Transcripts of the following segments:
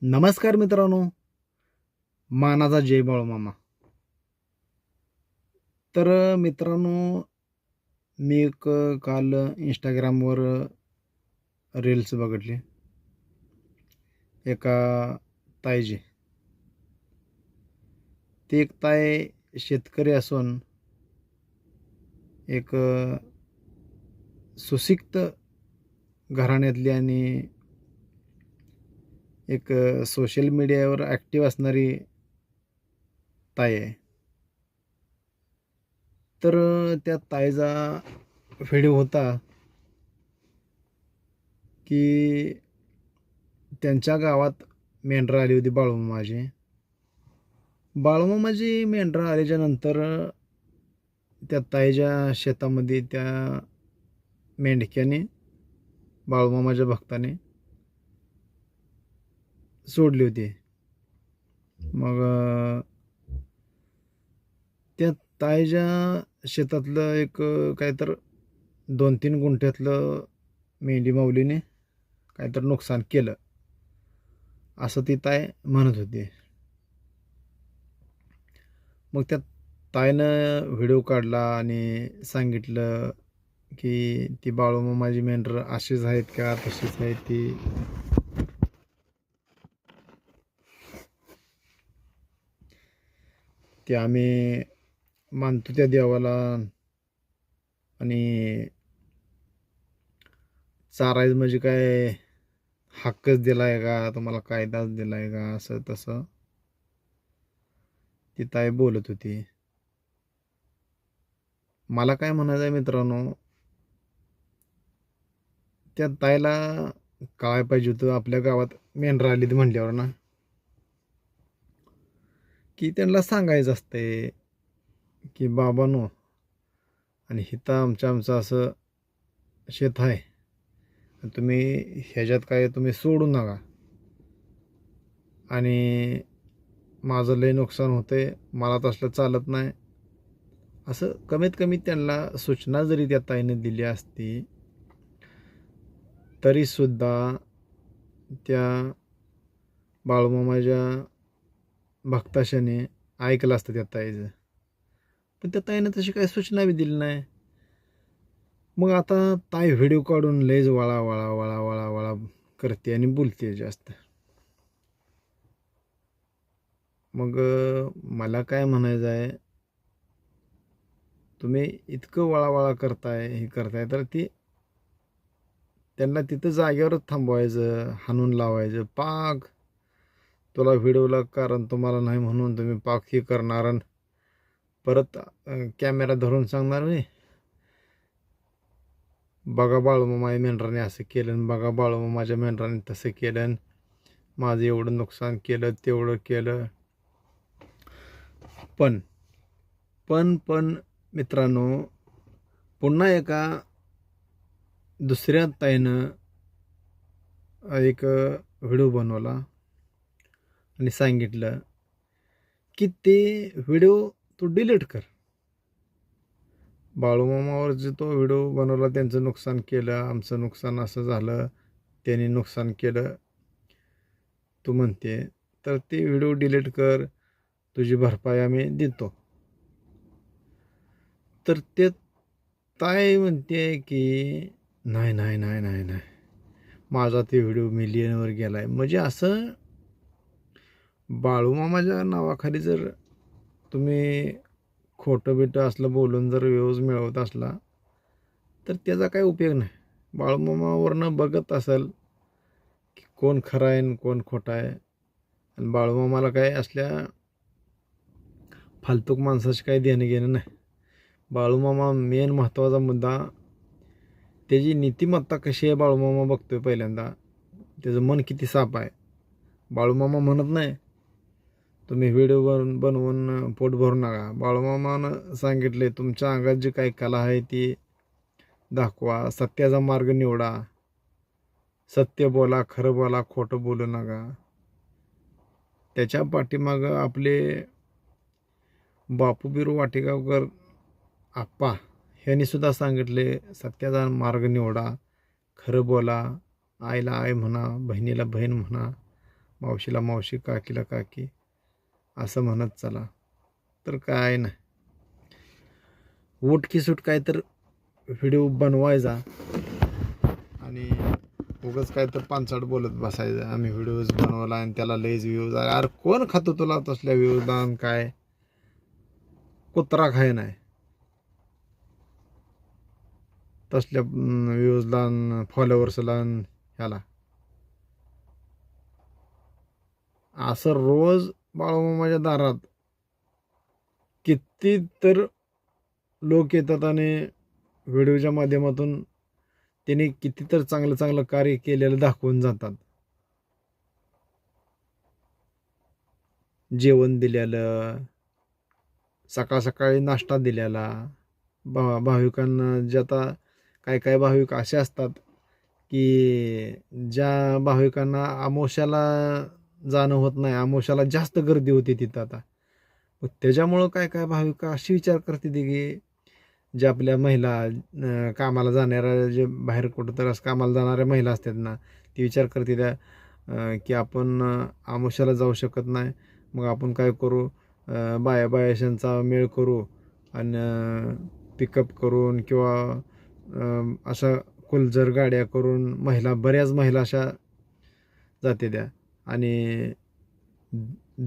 नमस्कार मित्रांनो, मानाचा जय बाळूमामा. तर मित्रांनो, मी एक काल Instagramवर रील्स बघितली एका ताईची. ती एक ताई शेतकरी असून एक सुशिक्षित घराण्यातली आणि एक सोशल मीडियावर ॲक्टिव्ह असणारी ताई आहे. तर त्या ताईचा व्हिडिओ होता की त्यांच्या गावात मेंढरं आली होती बाळूमामाची. बाळूमामाची मेंढरं आल्याच्यानंतर त्या ताईच्या शेतामध्ये त्या मेंढक्याने बाळूमामाच्या भक्ताने सोडली होती. मग त्या ताईच्या शेतातलं एक काय तर 2-3 गुंठ्यातलं मेंढी माऊलीने काहीतरी नुकसान केलं, असं ती ताई म्हणत होती. मग त्या ताईनं व्हिडिओ काढला आणि सांगितलं की ती बाळूमामाची मेंढरं अशीच आहेत का तशीच आहेत ती. ते आम्ही मानतो त्या देवाला आणि चारायचं म्हणजे काय हक्कच दिलाय का, तुम्हाला कायदाच दिलाय का, असं तसं ती ताई बोलत होती. मला काय म्हणायचं आहे मित्रांनो, त्या ताईला काय पाहिजे होतं, आपल्या गावात मेंढरं आली म्हणल्यावर ना, की त्यांना सांगायचं असते की बाबांनो, आणि इथं आमचं असं शेत आहे, तुम्ही ह्याच्यात काय तुम्ही सोडू नका आणि माझं लय नुकसान होतंय, मला तसलं चालत नाही, असं कमीत कमी त्यांना सूचना जरी त्या ताईने दिली असती तरीसुद्धा त्या बाळूमामाच्या भक्ताशाने ऐकलं असतं त्या ताईचं. पण त्या ताईनं तशी काही सूचना बी दिली नाही. मग आता ताई व्हिडिओ काढून लयच वळा वळा वळा वळा वळा करते आणि बोलते जास्त. मग मला काय म्हणायचं आहे, तुम्ही इतकं वळावळा करताय, हे करताय, तर ती त्यांना तिथं जागेवरच थांबवायचं, हाणून लावायचं. पाक तुला व्हिडिओला कारण तुम्हाला नाही म्हणून तुम्ही पाक हे करणार आणि परत कॅमेरा धरून सांगणार नाही, बघा बाळूमामाच्या मेंढराने असं केलं आणि बघा बाळूमामाच्या मेंढराने तसं केलं आणि माझं एवढं नुकसान केलं, तेवढं केलं. पण पण पण मित्रांनो, पुन्हा एका दुसऱ्या ताईनं एक व्हिडिओ बनवला आणि सांगितलं की ते व्हिडिओ तू डिलीट कर. बाळूमामावर जो तो व्हिडिओ बनवला, त्यांचं नुकसान केलं, आमचं नुकसान असं झालं, त्यांनी नुकसान केलं तू म्हणते, तर ते व्हिडिओ डिलीट कर, तुझी भरपाई आम्ही देतो. तर ते ताई म्हणते की नाही नाही नाही नाही नाही, माझा ते व्हिडिओ मिलियनवर गेला आहे. म्हणजे असं बाळूमामाच्या नावाखाली जर तुम्ही खोटं बिटं असलं बोलून जर व्ह्यूज मिळवत असला तर त्याचा काही उपयोग नाही. बाळूमामावरनं बघत असेल की कोण खरं आहे आणि कोण खोटं आहे, आणि बाळूमामाला काय असल्या फालतूक माणसाशी काही देणं घेणं नाही. बाळूमामा मेन महत्त्वाचा मुद्दा, त्याची नीतिमत्ता कशी आहे बाळूमामा बघतोय पहिल्यांदा, त्याचं मन किती साफ आहे. बाळूमामा म्हणत नाही तुम्ही व्हिडिओ बनवून पोट भरू नका. बाळूमामानं सांगितले तुमच्या अंगात जी काही कला आहे ती दाखवा, सत्याचा मार्ग निवडा, सत्य बोला, खरं बोला, खोटं बोलू नका. त्याच्या पाठीमागं आपले बापू बिरू वाटेगावकर आप्पा ह्यांनी सुद्धा सांगितले सत्याचा मार्ग निवडा, खरं बोला, आईला आई म्हणा, बहिणीला बहीण म्हणा, मावशीला मावशी, काकीला काकी असं म्हणत चला. तर काय नाही, उठ की सुट काय तर व्हिडिओ बनवायचा आणि उगाच काय तर पांचाट बोलत बसायचं. आम्ही व्हिडिओज बनवला आणि त्याला लईच व्ह्यूज. अरे कोण खातो तुला तसल्या व्ह्यूजला? काय कुत्रा खाय नाही तसल्या व्ह्यूजला, फॉलोअर्सला ह्याला. असं रोज बाळूमामाच्या दारात किती तर लोक येतात आणि व्हिडिओच्या माध्यमातून त्यांनी किती तर चांगलं चांगलं कार्य केलेलं दाखवून जातात. जेवण दिलेलं, सकाळ सकाळी नाश्ता दिलेला, भाविकांना. जे आता काय काय भाविक असे असतात की ज्या भाविकांना आमोशाला जाणं होत नाही, आमोशाला जास्त गर्दी होती तिथं आता. मग त्याच्यामुळं काय काय भाविक अशी विचार करते की जे आपल्या महिला कामाला जाणाऱ्या, जे बाहेर कुठं तर असं कामाला जाणाऱ्या महिला असतात ना, ती विचार करते त्या की आपण आमुष्याला जाऊ शकत नाही, मग आपण काय करू, बाया बायाशांचा मेळ करू आणि पिकअप करून किंवा अशा कुलजर गाड्या करून बऱ्याच महिला अशा जाते त्या. आणि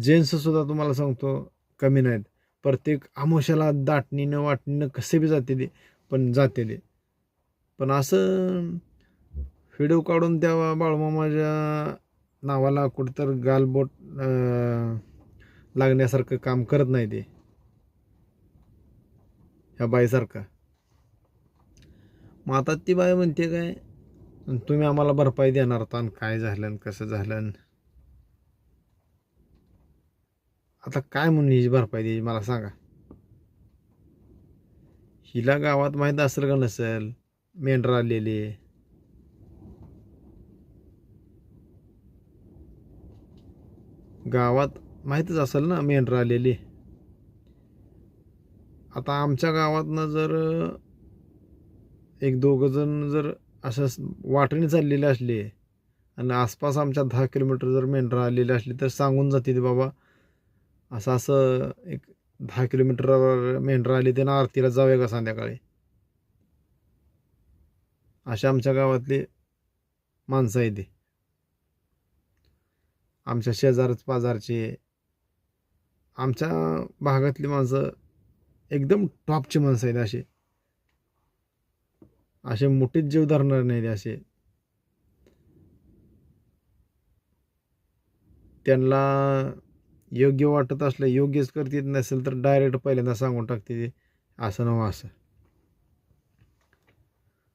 जेंट्ससुद्धा तुम्हाला सांगतो कमी नाहीत. प्रत्येक आमुष्याला दाटणीनं वाटणीनं कसे बी जाते ते, पण जाते ते. पण असं व्हिडिओ काढून त्या बाळूमामाच्या नावाला कुठंतर गालबोट लागण्यासारखं काम करत नाही ते ह्या बाईसारखं. मग आता ती बाई म्हणते काय, तुम्ही आम्हाला भरपाई देणार होता आणि काय झालं कसं झालं. आता काय म्हणून हिची भरपाई द्यायची मला सांगा. हिला गावात माहीत असेल का नसेल मेंढरं आलेली? गावात माहीतच असेल ना मेंढरं आलेली. आता आमच्या गावातनं जर एक दोघं जण जर असं वाटेने चाललेले असले आणि आसपास आमच्या 10 किलोमीटर जर मेंढरं आलेली असली तर सांगून जाते ते, बाबा असं असं एक 10 किलोमीटरवर मेंढरं आली ते ना, आरतीला जाऊया का संध्याकाळी. अशा आमच्या गावातली माणसं आहे ती, आमच्या शेजारच पाजारची, आमच्या भागातली माणसं एकदम टॉपची माणसं आहेत. असे मोठेच जीव धरणार नाहीत. असे त्यांना योग्य वाटत असलं योग्यच करते, नसेल तर डायरेक्ट पहिल्यांदा सांगून टाकते ते असं नव्ह असं.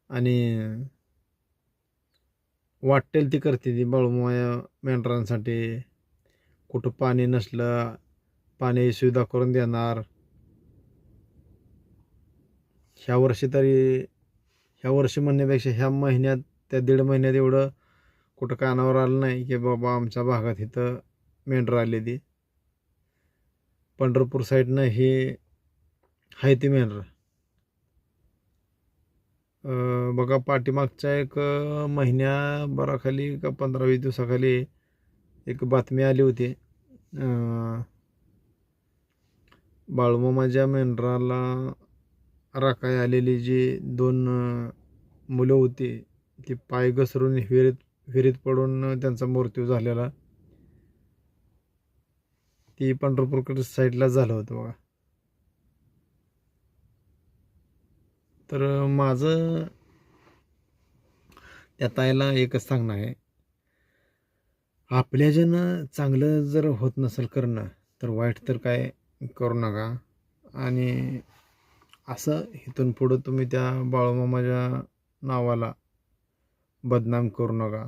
आणि वाटेल ती करते ती बाळूमाया मेंढरांसाठी. कुठं पाणी नसलं पाणी सुविधा करून देणार. ह्या वर्षी म्हणण्यापेक्षा ह्या महिन्यात, त्या 1.5 महिन्यात एवढं कुठं कानावर आलं नाही की बाबा आमच्या भागात इथं मेंढरं आली ती. पंढरपूर साईडनं हे आहे ती मेंढरं. बघा पाठीमागच्या एक महिन्याभराखाली का 15-20 दिवसाखाली एक बातमी आली होती. बाळूमामाच्या मेंढराला राखाय आलेली जी 2 मुलं होती, ती पाय घसरून विहिरीत पडून त्यांचा मृत्यू झालेला. ती पंढरपूरकडे साईडला झालं होतं बघा. तर माझं त्या ताईला एकच सांगणं आहे, आपल्याच्यानं चांगलं जर होत नसेल करणं तर वाईट तर काय करू नका. आणि असं इथून पुढं तुम्ही त्या बाळूमामाच्या नावाला बदनाम करू नका.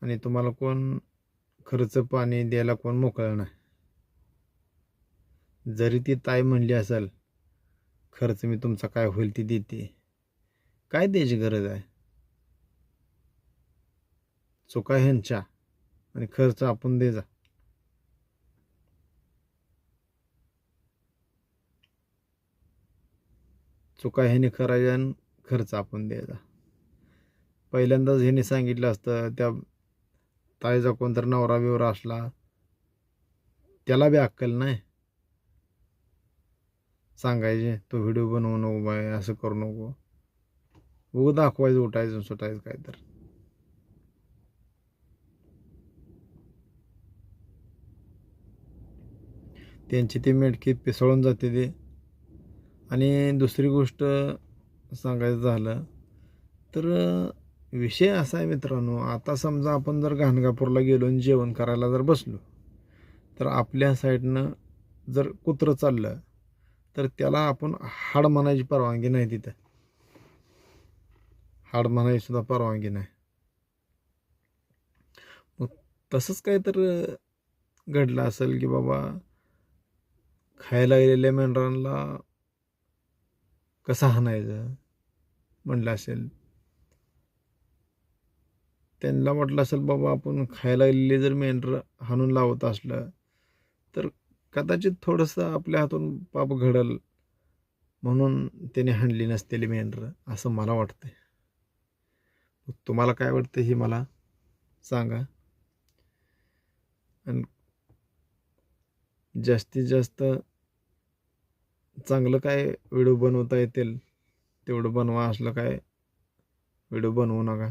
आणि तुम्हाला कोण खर्च पाणी द्यायला कोण मोकळं नाही. जरी ती ताई म्हणली असेल खर्च मी तुमचा काय होईल ती देते, काय द्यायची गरज आहे? चुका ह्यांच्या आणि खर्च आपण द्यायचा. चुका ह्याने करायच्या आणि खर्च आपण द्यायचा. पहिल्यांदाच ह्याने सांगितलं असतं त्या ताईचा कोणतरी नवरा बिवरा असला त्याला बी अक्कल नाही सांगायचे तो व्हिडिओ बनवू नको बाय, असं करू नको. दाखवायचं उठायचं सुटायचं काय तर. त्यांची ती मेटकी पिसळून जाते ते. आणि दुसरी गोष्ट सांगायचं झालं तर विषय असा आहे मित्रांनो, आता समजा आपण जर गाणगापूरला गेलो आणि जेवण करायला जर बसलो तर आपल्या साईडनं जर कुत्रं चाललं तर त्याला आपण हाड म्हणायची परवानगी नाही तिथं. हाड म्हणायची सुद्धा परवानगी नाही. मग तसंच काय तर घडलं असेल की बाबा खायला गेलेल्या मेंढरांना कसं हाणायचं म्हणलं असेल. त्यांना वाटलं असेल बाबा आपण खायला गेलेले जर मेंढर हाणून लावत असलं तर कदाचित थोडंसं आपल्या हातून पाप घडल म्हणून त्याने हाणली नसतेली मेंढर, असं मला वाटतंय. तुम्हाला काय वाटतं हे मला सांगा. आणि जास्तीत जास्त चांगलं काय व्हिडिओ बनवता येतील तेवढं बनवा, असलं काय व्हिडिओ बनवू नका.